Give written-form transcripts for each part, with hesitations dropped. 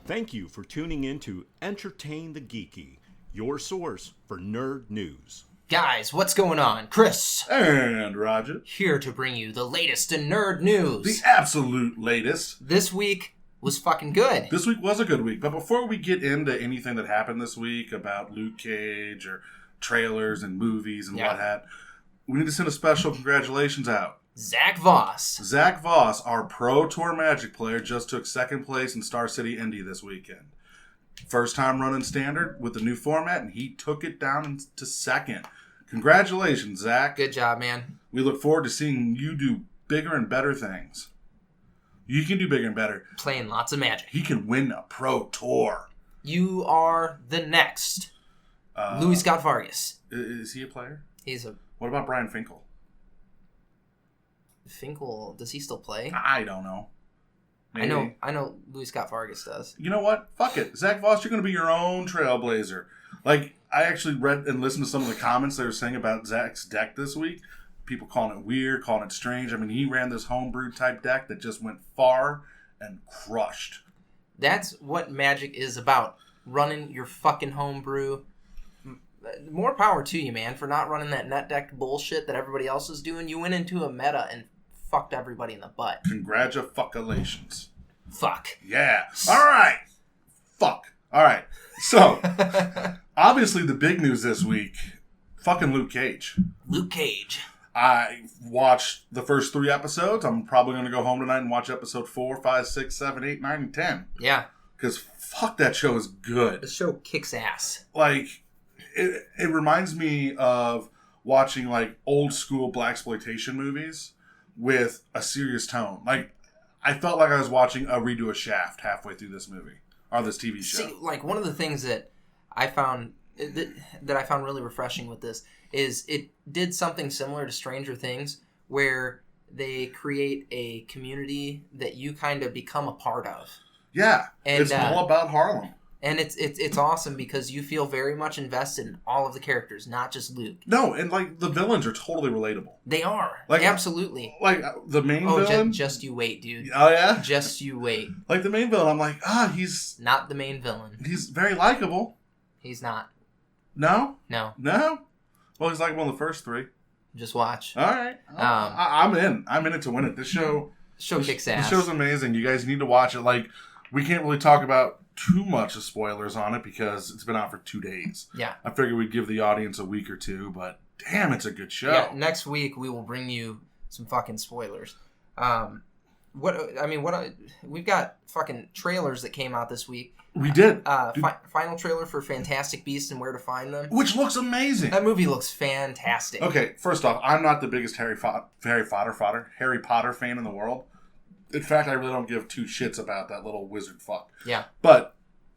Thank you for tuning in to Entertain the Geeky, your source for nerd news. Guys, what's going on? Chris. And Rodger. Here to bring you the latest in nerd news. The absolute latest. This week was fucking good. This week was a good week. But before we get into anything that happened this week about Luke Cage or trailers and movies and what have, we need to send a special congratulations out. Zach Voss. Zach Voss, our Pro Tour Magic player, just took second place in Star City Indy this weekend. First time running standard with the new format, and he took it down to second. Congratulations, Zach. Good job, man. We look forward to seeing you do bigger and better things. You can do bigger and better. Playing lots of Magic. He can win a Pro Tour. You are the next Louis Scott Vargas. Is he a player? He's a... What about Brian Finkel? Finkel, does he still play? I don't know. Maybe. I know Louis Scott Vargas does. You know what? Fuck it. Zach Voss, you're going to be your own trailblazer. Like, I actually read and listened to some of the comments they were saying about Zach's deck this week. People calling it weird, calling it strange. I mean, he ran this homebrew type deck that just went far and crushed. That's what Magic is about. Running your fucking homebrew. More power to you, man, for not running that net deck bullshit that everybody else is doing. You went into a meta and fucked everybody in the butt. Congratulations. Fuck. Yeah. All right. Fuck. All right. So, obviously the big news this week, fucking Luke Cage. Luke Cage. I watched the first 3 episodes. I'm probably going to go home tonight and watch episode 4, 5, 6, 7, 8, 9, and 10. Yeah. Because fuck, that show is good. The show kicks ass. Like, it reminds me of watching, like, old school blaxploitation movies with a serious tone. Like, I felt like I was watching a redo of Shaft halfway through this movie. Or this TV show. See, like, one of the things that I found really refreshing with this is it did something similar to Stranger Things, where they create a community that you kind of become a part of. Yeah, and, it's all about Harlem. And it's awesome because you feel very much invested in all of the characters, not just Luke. No, and like the villains are totally relatable. They are. Like, absolutely. Like the main villain. Just you wait, dude. Oh yeah? Just you wait. Like the main villain, I'm like, he's not the main villain. He's very likable. He's not. No? No. No? Well, he's likable in the first 3. Just watch. All right. I'm in. I'm in it to win it. This show kicks ass. The show's amazing. You guys need to watch it. Like, we can't really talk about too much of spoilers on it because it's been out for 2 days. Yeah. I figured we'd give the audience a week or 2, but damn, it's a good show. Yeah, next week we will bring you some fucking spoilers. We've got fucking trailers that came out this week. We did. Final trailer for Fantastic Beasts and Where to Find Them. Which looks amazing. That movie looks fantastic. Okay, first off, I'm not the biggest Harry Potter fan in the world. In fact, I really don't give 2 shits about that little wizard fuck. Yeah. But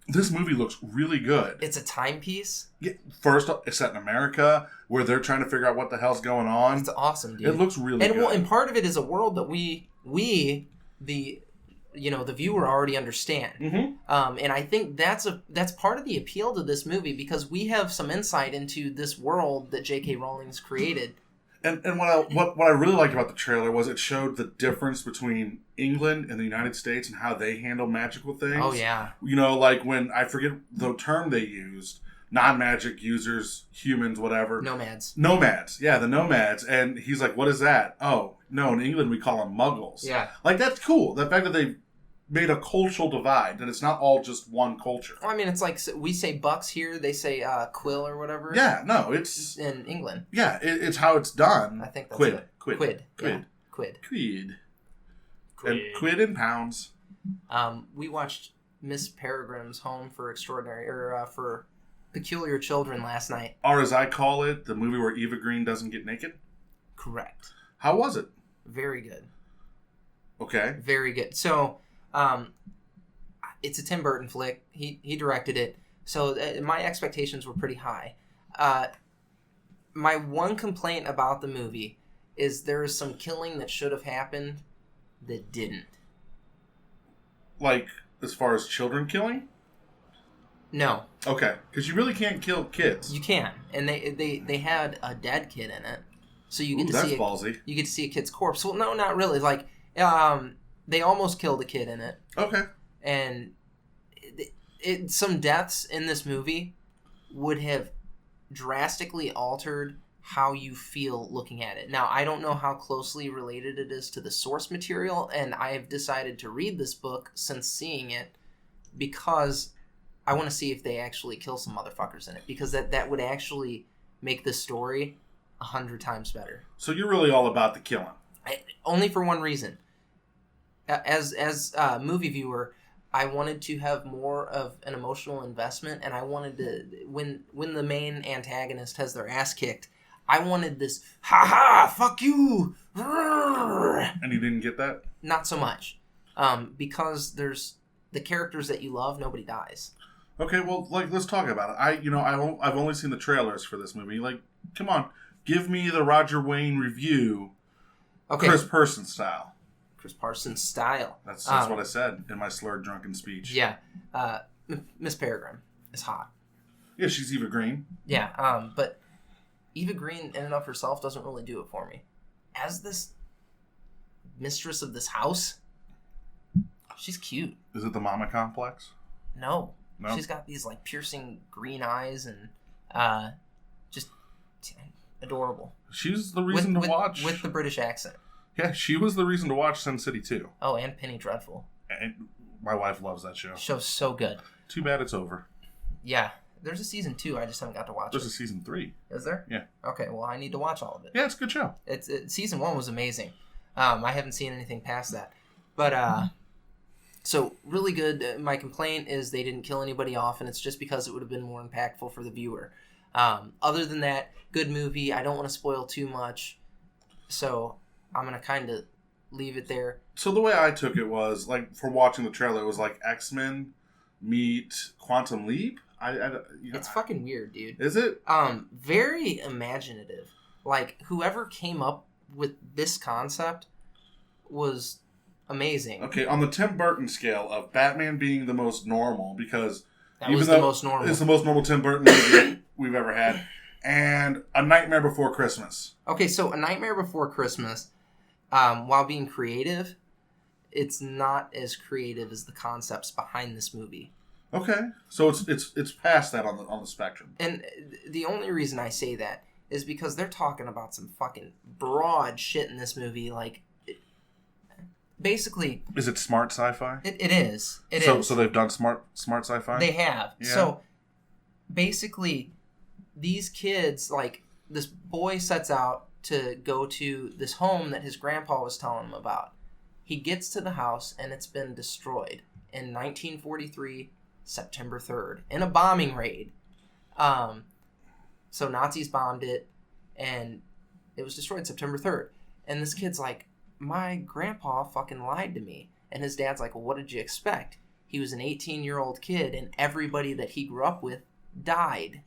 this movie looks really good. It's a timepiece. Yeah, first, it's set in America, where they're trying to figure out what the hell's going on. It's awesome, dude. It looks really good. And part of it is a world that we the viewer already understand. Mm-hmm. And I think that's part of the appeal to this movie because we have some insight into this world that J.K. Rowling's created. And what I really liked about the trailer was it showed the difference between England and the United States and how they handle magical things. Oh, yeah. You know, like when, I forget the term they used, non-magic users, humans, whatever. Nomads. Yeah, the nomads. And he's like, what is that? Oh, no, in England we call them muggles. Yeah. Like, that's cool. The fact that they made a cultural divide, that it's not all just one culture. Well, I mean, it's like we say bucks here, they say quill or whatever. Yeah, no, it's... in England. Yeah, it's how it's done. I think that's Quid. it. Quid. Yeah. Quid. And quid in pounds. We watched Miss Peregrine's Home for for Peculiar Children last night. Or as I call it, the movie where Eva Green doesn't get naked. Correct. How was it? Very good. Okay. Very good. So, it's a Tim Burton flick. He directed it. So my expectations were pretty high. My one complaint about the movie is there is some killing that should have happened that didn't. Like, as far as children killing? No. Okay. Because you really can't kill kids. You can. And they had a dead kid in it. So you get that's ballsy. You get to see a kid's corpse. Well, no, not really. Like, they almost killed a kid in it. Okay. And some deaths in this movie would have drastically altered how you feel looking at it. Now, I don't know how closely related it is to the source material, and I have decided to read this book since seeing it because I want to see if they actually kill some motherfuckers in it, because that would actually make the story 100 times better. So you're really all about the killing. Only for one reason. As a movie viewer, I wanted to have more of an emotional investment, and I wanted to, when the main antagonist has their ass kicked, I wanted this, ha-ha, fuck you. And you didn't get that? Not so much. Because there's the characters that you love, nobody dies. Okay, well, let's talk about it. I've only seen the trailers for this movie. Come on, give me the Rodger Wayne review, Okay. Chris Parsons style. Chris Parsons style. That's what I said in my slurred, drunken speech. Yeah. Miss Peregrine is hot. Yeah, she's Eva Green. Yeah, but Eva Green in and of herself doesn't really do it for me. As this mistress of this house, she's cute. Is it the mama complex? No. No? She's got these piercing green eyes and just adorable. She's the reason to watch. With the British accent. Yeah, she was the reason to watch Sin City 2. Oh, and Penny Dreadful. And my wife loves that show. Show's so good. Too bad it's over. Yeah. There's a season 2. I just haven't got to watch There's it. a season 3. Is there? Yeah. Okay, well, I need to watch all of it. Yeah, it's a good show. Season 1 was amazing. I haven't seen anything past that. But, so, really good. My complaint is they didn't kill anybody off, and it's just because it would have been more impactful for the viewer. Other than that, good movie. I don't want to spoil too much, so I'm going to kind of leave it there. So the way I took it was, for watching the trailer, it was like X-Men meet Quantum Leap. It's fucking weird, dude. Is it? Very imaginative. Whoever came up with this concept was amazing. Okay, on the Tim Burton scale of Batman being the most normal, because That was the most normal. It's the most normal Tim Burton movie we've ever had. And A Nightmare Before Christmas. Okay, so A Nightmare Before Christmas, while being creative, it's not as creative as the concepts behind this movie. Okay, so it's past that on the spectrum. And the only reason I say that is because they're talking about some fucking broad shit in this movie. Basically, is it smart sci-fi? It is. So they've done smart sci-fi? They have. Yeah. So basically, these kids, this boy sets out to go to this home that his grandpa was telling him about. He gets to the house and it's been destroyed in 1943, September 3rd, in a bombing raid. So Nazis bombed it and it was destroyed September 3rd. And this kid's like, my grandpa fucking lied to me. And his dad's like, well, what did you expect? He was an 18-year-old kid and everybody that he grew up with died.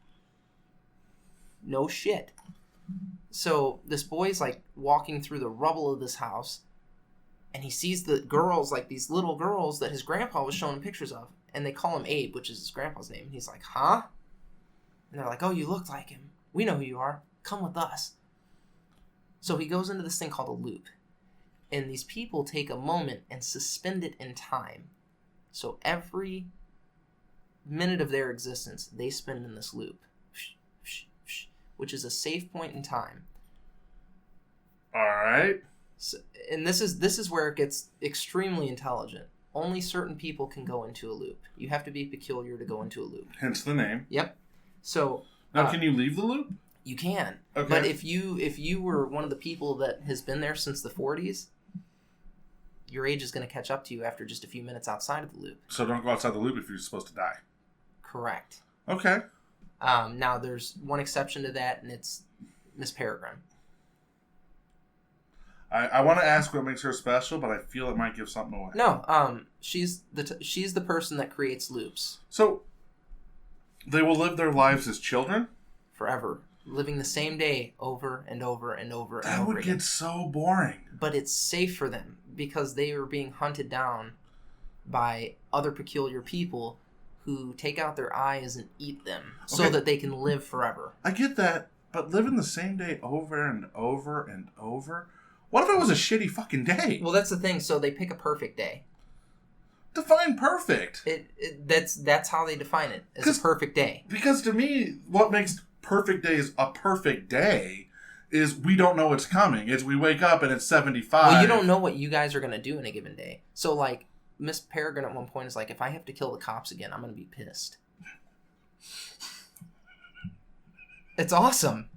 No shit. So this boy's walking through the rubble of this house and he sees the girls, these little girls that his grandpa was showing him pictures of. And they call him Abe, which is his grandpa's name. And he's like, huh? And they're like, oh, you look like him. We know who you are. Come with us. So he goes into this thing called a loop. And these people take a moment and suspend it in time. So every minute of their existence, they spend in this loop. Which is a safe point in time. All right. So, and this is where it gets extremely intelligent. Only certain people can go into a loop. You have to be peculiar to go into a loop. Hence the name. Yep. So now, can you leave the loop? You can. Okay. But if you were one of the people that has been there since the 40s, your age is going to catch up to you after just a few minutes outside of the loop. So don't go outside the loop if you're supposed to die. Correct. Okay. Now there's one exception to that, and it's Miss Peregrine. I want to ask what makes her special, but I feel it might give something away. No, she's the person that creates loops. So they will live their lives as children forever, living the same day over and over and over and that over would again. get so boring. But it's safe for them because they are being hunted down by other peculiar people who take out their eyes and eat them so that they can live forever. I get that, but living the same day over and over and over. What if it was a shitty fucking day? Well, that's the thing. So they pick a perfect day. define perfect? That's how they define it. It's a perfect day. Because to me, what makes perfect days a perfect day is we don't know what's coming. It's we wake up and it's 75. Well, you don't know what you guys are going to do in a given day. So, like, Miss Peregrine at one point is like, if I have to kill the cops again, I'm going to be pissed. It's awesome.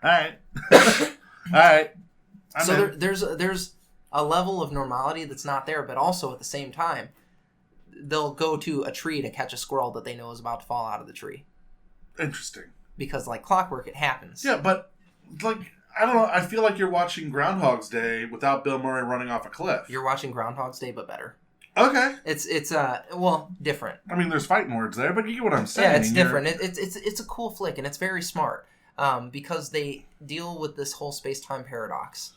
All right. All right. There's a level of normality that's not there, but also at the same time, they'll go to a tree to catch a squirrel that they know is about to fall out of the tree. Interesting. Because, like clockwork, it happens. Yeah, but, like, I don't know. I feel like you're watching Groundhog's Day without Bill Murray running off a cliff. You're watching Groundhog's Day, but better. Okay. It's different. I mean, there's fighting words there, but you get what I'm saying. Yeah, it's different. It's a cool flick, and it's very smart because they deal with this whole space-time paradox.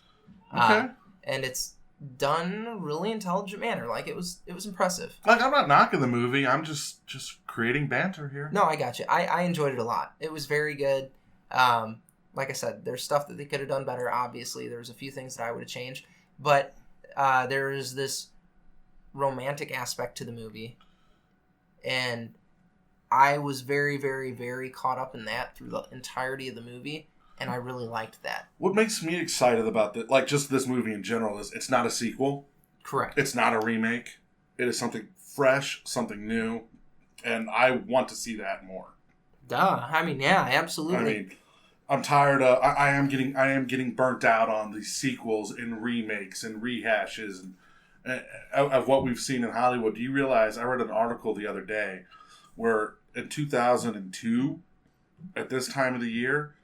Okay. And it's done in a really intelligent manner. Like, it was impressive. Like, I'm not knocking the movie. I'm just creating banter here. No, I got you. I enjoyed it a lot. It was very good. Like I said, there's stuff that they could have done better, obviously. There's a few things that I would have changed. But there is this romantic aspect to the movie. And I was very, very, very caught up in that through the entirety of the movie. And I really liked that. What makes me excited about just this movie in general is it's not a sequel. Correct. It's not a remake. It is something fresh, something new. And I want to see that more. Duh. I mean, yeah, absolutely. I mean, I'm tired of. I am getting burnt out on these sequels and remakes and rehashes and of what we've seen in Hollywood. Do you realize? I read an article the other day where in 2002, at this time of the year,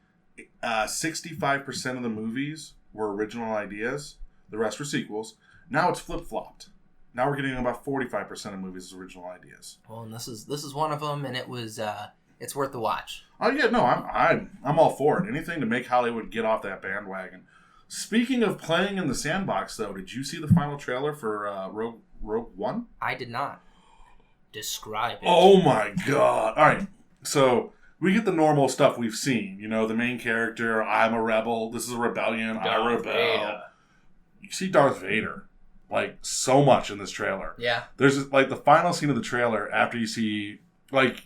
65% of the movies were original ideas. The rest were sequels. Now it's flip flopped. Now we're getting about 45% of movies as original ideas. Well, and this is one of them, and it was. It's worth the watch. Oh yeah, no, I'm all for it. Anything to make Hollywood get off that bandwagon. Speaking of playing in the sandbox, though, did you see the final trailer for Rogue One? I did not. Describe it. Oh my god! All right, so we get the normal stuff we've seen. You know, the main character. I'm a rebel. This is a rebellion. I rebel. Vader. You see Darth Vader like so much in this trailer. Yeah. There's like the final scene of the trailer after you see like.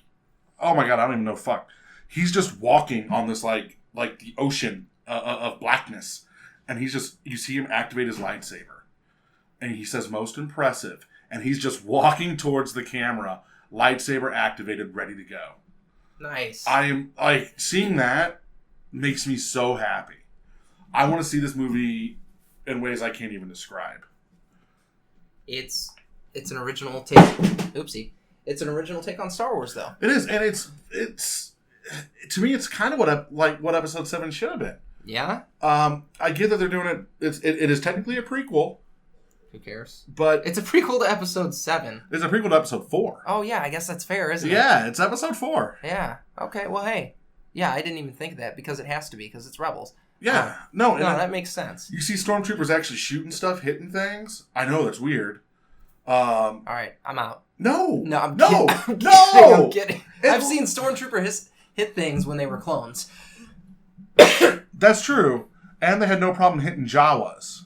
Oh my god, I don't even know. Fuck. He's just walking on this, like the ocean of blackness. And he's just, you see him activate his lightsaber. And he says, most impressive. And he's just walking towards the camera, lightsaber activated, ready to go. Nice. I am, like, seeing that makes me so happy. I want to see this movie in ways I can't even describe. It's an original take. Oopsie. It's an original take on Star Wars, though. It is, and it's to me, it's kind of what Episode 7 should have been. Yeah. I get that they're doing it. It is technically a prequel. Who cares? But it's a prequel to Episode 7. It's a prequel to Episode 4. Oh yeah, I guess that's fair, isn't it? Yeah, it's Episode 4. Yeah. Okay. Well, hey. Yeah, I didn't even think of that because it has to be because it's Rebels. Yeah. No, that makes sense. You see stormtroopers actually shooting stuff, hitting things. I know that's weird. All right, I'm out. No, I'm no, kidding. no. I'm kidding. I've seen stormtrooper hit things when they were clones. That's true, and they had no problem hitting Jawas.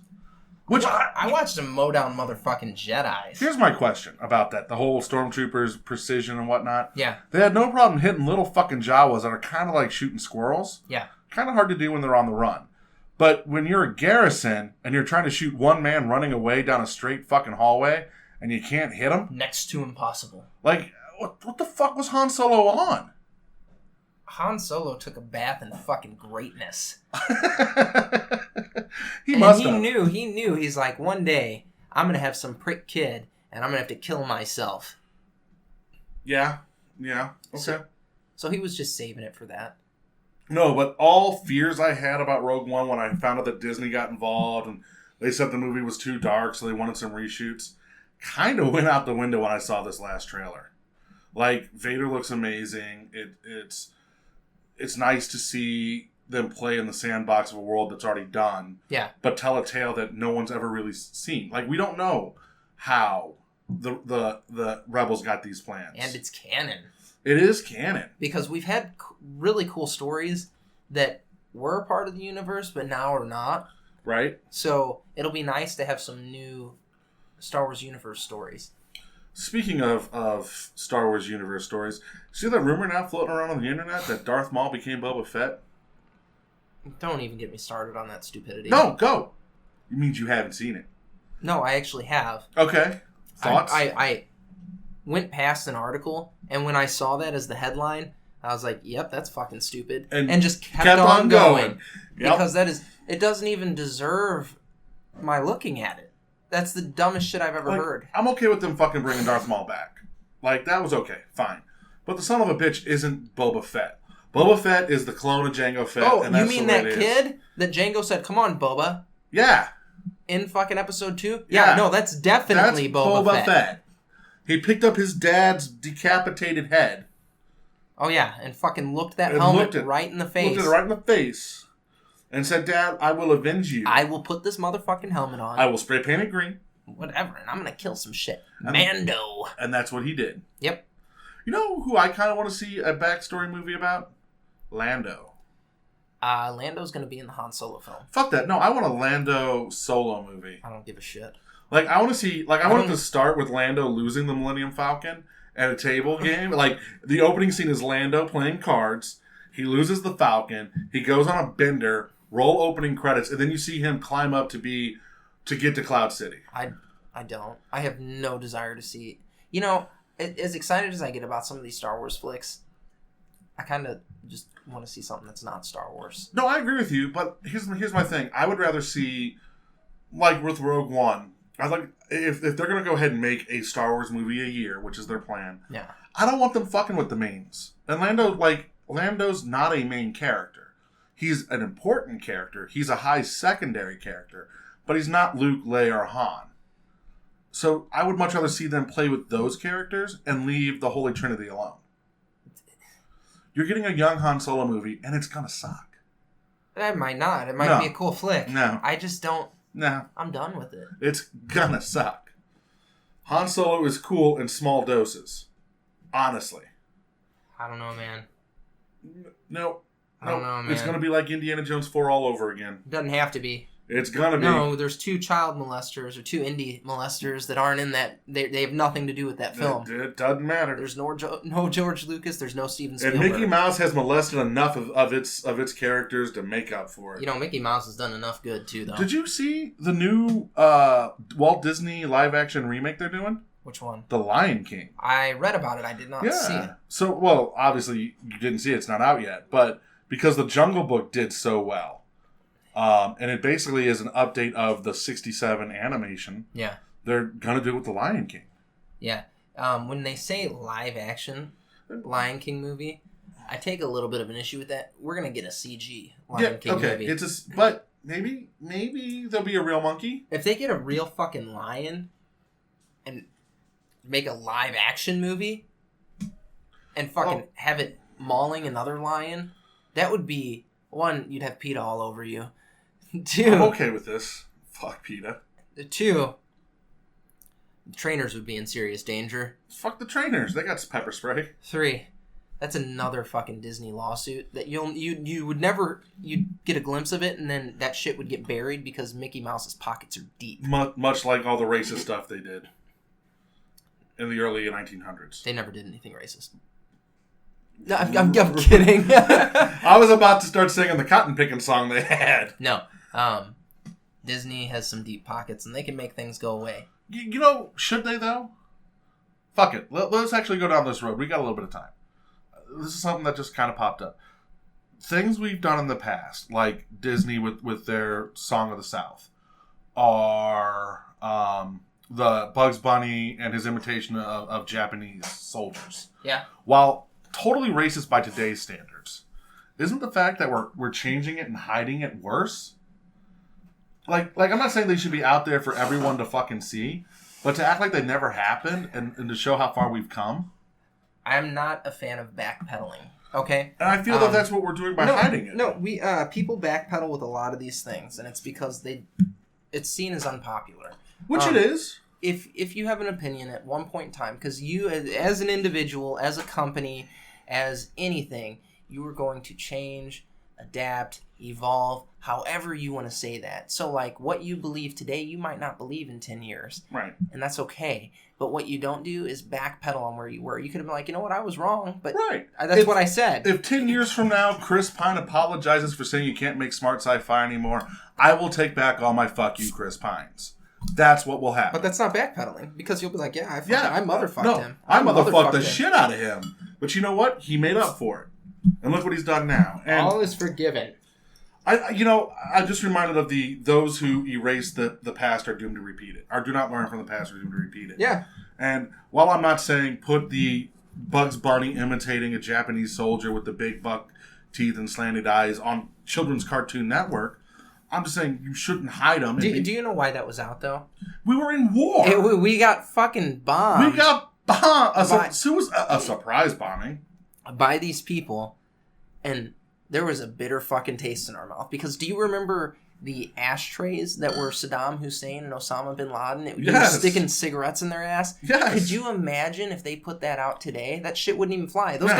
Which I watched them mow down motherfucking Jedis. Here's my question about that: the whole stormtroopers' precision and whatnot. Yeah, they had no problem hitting little fucking Jawas that are kind of like shooting squirrels. Yeah, kind of hard to do when they're on the run. But when you're a garrison and you're trying to shoot one man running away down a straight fucking hallway. And you can't hit him? Next to impossible. Like, what the fuck was Han Solo on? Han Solo took a bath in fucking greatness. He knew. He's like, one day, I'm going to have some prick kid, and I'm going to have to kill myself. Yeah. Okay. So he was just saving it for that. No, but all fears I had about Rogue One when I found out that Disney got involved, and they said the movie was too dark, so they wanted some reshoots, kind of went out the window when I saw this last trailer. Like, Vader looks amazing. It's nice to see them play in the sandbox of a world that's already done. Yeah. But tell a tale that no one's ever really seen. Like, we don't know how the Rebels got these plans. And it's canon. It is canon. Because we've had really cool stories that were a part of the universe, but now are not. Right. So, it'll be nice to have some new Star Wars universe stories. Speaking of Star Wars universe stories, see that rumor now floating around on the internet that Darth Maul became Boba Fett? Don't even get me started on that stupidity. No, go! It means you haven't seen it. No, I actually have. Okay. Thoughts? I went past an article, and when I saw that as the headline, I was like, yep, that's fucking stupid. And just kept on going. Yep. Because it doesn't even deserve my looking at it. That's the dumbest shit I've ever heard. I'm okay with them fucking bringing Darth Maul back. Like, that was okay. Fine. But the son of a bitch isn't Boba Fett. Boba Fett is the clone of Jango Fett. Oh, and that's you mean that kid that Jango said, come on, Boba? Yeah. In fucking episode 2? Yeah. No, that's definitely Boba Fett. He picked up his dad's decapitated head. Oh, yeah, and fucking looked that helmet right in the face. Looked it right in the face. And said, Dad, I will avenge you. I will put this motherfucking helmet on. I will spray paint it green. Whatever, and I'm going to kill some shit. Mando. And that's what he did. Yep. You know who I kind of want to see a backstory movie about? Lando. Lando's going to be in the Han Solo film. Fuck that. No, I want a Lando solo movie. I don't give a shit. Like, I want to see... Like, I want it to start with Lando losing the Millennium Falcon at a table game. Like, the opening scene is Lando playing cards. He loses the Falcon. He goes on a bender... Roll opening credits, and then you see him climb up to get to Cloud City. I don't. I have no desire to see. You know, as excited as I get about some of these Star Wars flicks, I kind of just want to see something that's not Star Wars. No, I agree with you, but here's my thing. I would rather see, like with Rogue One, I like if they're gonna go ahead and make a Star Wars movie a year, which is their plan. Yeah. I don't want them fucking with the mains. And Lando's not a main character. He's an important character. He's a high secondary character. But he's not Luke, Leia, or Han. So I would much rather see them play with those characters and leave the Holy Trinity alone. You're getting a young Han Solo movie, and it's gonna suck. It might not. It might be a cool flick. No. I just don't... No. I'm done with it. It's gonna suck. Han Solo is cool in small doses. Honestly. I don't know, man. No. I don't know, man. It's going to be like Indiana Jones 4 all over again. It doesn't have to be. It's going to be. No, there's 2 child molesters or 2 indie molesters that aren't in that. They have nothing to do with that film. It doesn't matter. There's no George Lucas. There's no Steven Spielberg. And Mickey Mouse has molested enough of its characters to make up for it. You know, Mickey Mouse has done enough good, too, though. Did you see the new Walt Disney live-action remake they're doing? Which one? The Lion King. I read about it. I did not see it. So, well, obviously you didn't see it. It's not out yet. But... because the Jungle Book did so well. And it basically is an update of the 67 animation. Yeah. They're going to do it with the Lion King. Yeah. When they say live action Lion King movie, I take a little bit of an issue with that. We're going to get a CG Lion King movie. But maybe there'll be a real monkey. If they get a real fucking lion and make a live action movie and fucking have it mauling another lion... that would be, 1, you'd have PETA all over you. 2... I'm okay with this. Fuck PETA. 2, the trainers would be in serious danger. Fuck the trainers. They got pepper spray. 3, that's another fucking Disney lawsuit that you would never... you'd get a glimpse of it, and then that shit would get buried because Mickey Mouse's pockets are deep. Much like all the racist stuff they did in the early 1900s. They never did anything racist. No, I'm kidding. I was about to start singing the cotton picking song they had. No. Disney has some deep pockets, and they can make things go away. You know, should they, though? Fuck it. Let's actually go down this road. We got a little bit of time. This is something that just kind of popped up. Things we've done in the past, like Disney with their Song of the South, are the Bugs Bunny and his imitation of Japanese soldiers. Yeah. While... totally racist by today's standards. Isn't the fact that we're changing it and hiding it worse? Like I'm not saying they should be out there for everyone to fucking see, but to act like they never happened and to show how far we've come. I'm not a fan of backpedaling. Okay? And I feel that that's what we're doing by hiding it. No, we people backpedal with a lot of these things, and it's because it's seen as unpopular. Which it is. If you have an opinion at one point in time, because you, as an individual, as a company, as anything, you are going to change, adapt, evolve, however you want to say that. So, like, what you believe today, you might not believe in 10 years. Right. And that's okay. But what you don't do is backpedal on where you were. You could have been like, you know what, I was wrong, but right. That's what I said. If 10 years from now, Chris Pine apologizes for saying you can't make smart sci-fi anymore, I will take back all my fuck you, Chris Pines. That's what will happen. But that's not backpedaling, because you'll be like, I motherfucked him. I motherfucked the shit out of him. But you know what? He made up for it. And look what he's done now. And all is forgiven. I'm just reminded of those who erase the past are doomed to repeat it. Or do not learn from the past are doomed to repeat it. Yeah. And while I'm not saying put the Bugs Bunny imitating a Japanese soldier with the big buck teeth and slanted eyes on Children's Cartoon Network, I'm just saying you shouldn't hide them. Do you know why that was out, though? We were in war. We got fucking bombed. We got bombed. A surprise bombing. By these people, and there was a bitter fucking taste in our mouth. Because do you remember the ashtrays that were Saddam Hussein and Osama bin Laden? You were sticking cigarettes in their ass? Yes. Could you imagine if they put that out today? That shit wouldn't even fly. Those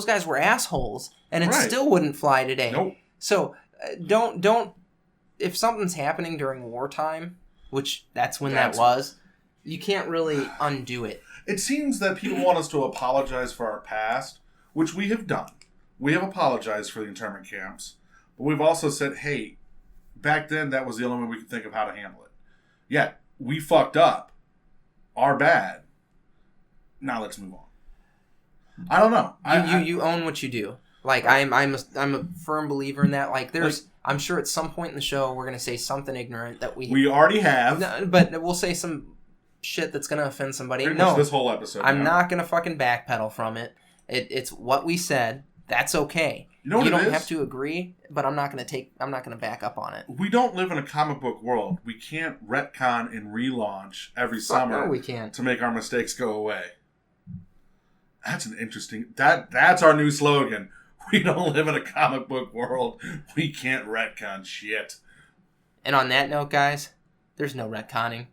guys were assholes, and it still wouldn't fly today. Nope. So don't if something's happening during wartime, which that's when that was, you can't really undo it. It seems that people want us to apologize for our past, which we have done. We have apologized for the internment camps, but we've also said, hey, back then that was the only way we could think of how to handle it. Yeah, we fucked up. Our bad. Now let's move on. I don't know. You own what you do. Like, I'm a firm believer in that. Like, I'm sure at some point in the show we're gonna say something ignorant that we already have. No, but we'll say some shit that's gonna offend somebody. Pretty much this whole episode. I'm not gonna fucking backpedal from it. It's what we said. That's okay. You know what you don't it is? have to agree, but I'm not gonna back up on it. We don't live in a comic book world. We can't retcon and relaunch every summer. No, we can't. To make our mistakes go away. That's an interesting. That's our new slogan. We don't live in a comic book world. We can't retcon shit. And on that note, guys, there's no retconning.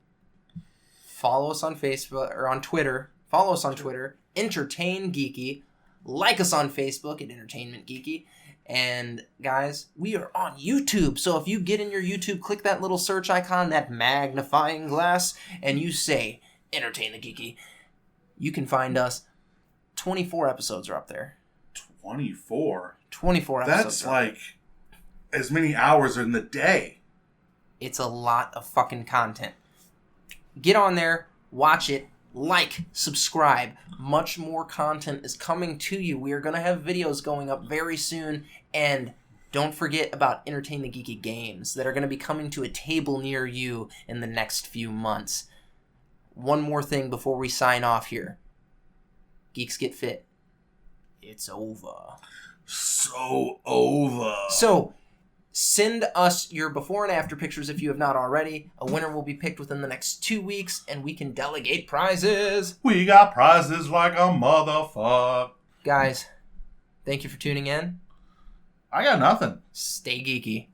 Follow us on Facebook or on Twitter. Follow us on Twitter. Entertain Geeky. Like us on Facebook at Entertainment Geeky. And guys, we are on YouTube. So if you get in your YouTube, click that little search icon, that magnifying glass, and you say Entertain the Geeky, you can find us. 24 episodes are up there. 24 episodes. That's like as many hours in the day. It's a lot of fucking content. Get on there, watch it, like, subscribe. Much more content is coming to you. We are going to have videos going up very soon. And don't forget about Entertain the Geeky games that are going to be coming to a table near you in the next few months. One more thing before we sign off here. Geeks Get Fit. It's over. So over. So, send us your before and after pictures if you have not already. A winner will be picked within the next 2 weeks, and we can delegate prizes. We got prizes like a motherfucker. Guys, thank you for tuning in. I got nothing. Stay geeky.